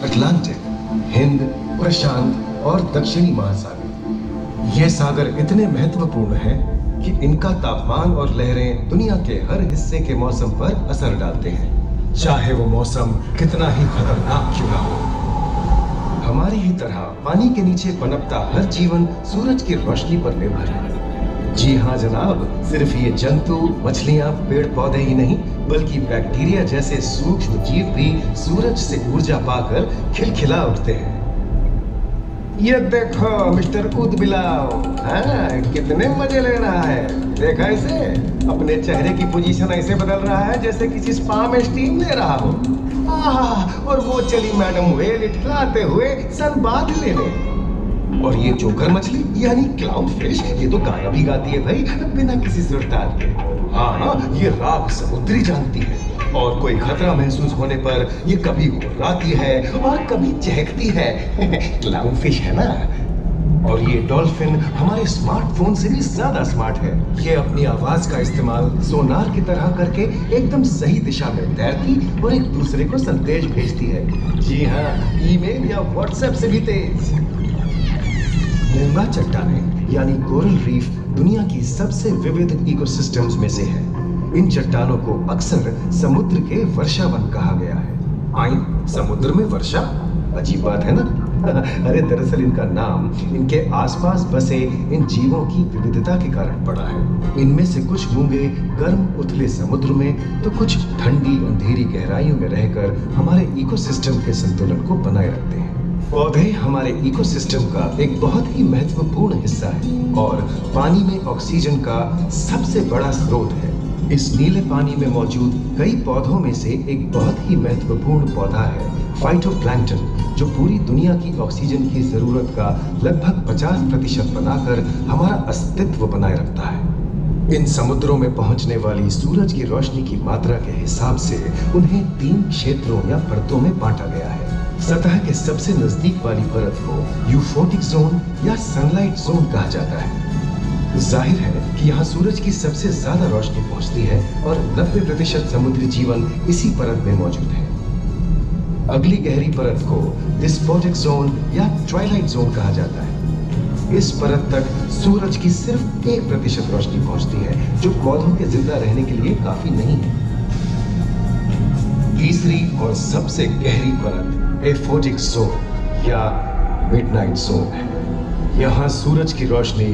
Atlantic, Hind, प्रशांत और दक्षिणी महासागर। ये सागर इतने महत्वपूर्ण हैं कि इनका तापमान और लहरें दुनिया के हर हिस्से के मौसम पर असर डालते हैं, चाहे वो मौसम कितना ही खतरनाक क्यों ना हो। हमारी ही तरह पानी के नीचे पनपता हर जीवन सूरज की रोशनी पर निर्भर है। जी हाँ जनाब, सिर्फ ये जंतु, मछलियाँ, पेड़ पौधे ही नहीं बल्कि बैक्टीरिया जैसे सूक्ष्म जीव भी सूरज से ऊर्जा पाकर खिलखिला उठते हैं। ये देखो मिस्टर ऊदबिलाव, हाँ, कितने मजे ले रहा है। देखा इसे, अपने चेहरे की पोजीशन ऐसे बदल रहा है जैसे किसी स्पा में स्टीम ले रहा हो। और वो चली मैडम व्हेल इठलाते हुए सनबाथ लेने। और ये जोकर मछली यानी क्लाउन फिश, ये तो गाना भी गाती है भाई, बिना किसी सुरताल के। हाँ, ये राग समुद्री जानती है और कोई खतरा महसूस होने पर ये कभी गुर्राती है और कभी चहकती है। क्लाउन फिश है ना। और ये डॉल्फिन हमारे स्मार्टफोन से भी ज्यादा स्मार्ट है। ये अपनी आवाज का इस्तेमाल सोनार की तरह करके एकदम सही दिशा में तैरती और एक दूसरे को संदेश भेजती है। जी हाँ, ईमेल या व्हाट्सएप से भी तेज। मूंगा चट्टानें यानी कोरल रीफ दुनिया की सबसे विविध इकोसिस्टम्स में से है। इन चट्टानों को अक्सर समुद्र के वर्षावन कहा गया है। आई, समुद्र में वर्षा, अजीब बात है ना। अरे दरअसल इनका नाम इनके आसपास बसे इन जीवों की विविधता के कारण पड़ा है। इनमें से कुछ मूंगे गर्म उथले समुद्र में तो कुछ ठंडी अंधेरी गहराइयों में रहकर हमारे इकोसिस्टम के संतुलन को बनाए रखते हैं। पौधे हमारे इकोसिस्टम का एक बहुत ही महत्वपूर्ण हिस्सा है और पानी में ऑक्सीजन का सबसे बड़ा स्रोत है। इस नीले पानी में मौजूद कई पौधों में से एक बहुत ही महत्वपूर्ण पौधा है फाइटोप्लैंक्टन, जो पूरी दुनिया की ऑक्सीजन की जरूरत का लगभग 50% बनाकर हमारा अस्तित्व बनाए रखता है। इन समुद्रों में पहुंचने वाली सूरज की रोशनी की मात्रा के हिसाब से उन्हें 3 क्षेत्रों या परतों में बांटा गया है। सतह के सबसे नजदीक वाली परत को यूफोटिक जोन या सनलाइट जोन कहा जाता है। जाहिर है कि यहाँ सूरज की सबसे ज्यादा रोशनी पहुंचती है और 90% समुद्री जीवन इसी परत में मौजूद है। अगली गहरी परत को डिस्पोटिक जोन या ट्वाइलाइट जोन कहा जाता है। इस परत तक सूरज की सिर्फ 1% रोशनी पहुंचती है, जो पौधों के जिंदा रहने के लिए काफी नहीं है। तीसरी और सबसे गहरी परत एफोटिक जोन या मिडनाइट जोन है। यहाँ सूरज की रोशनी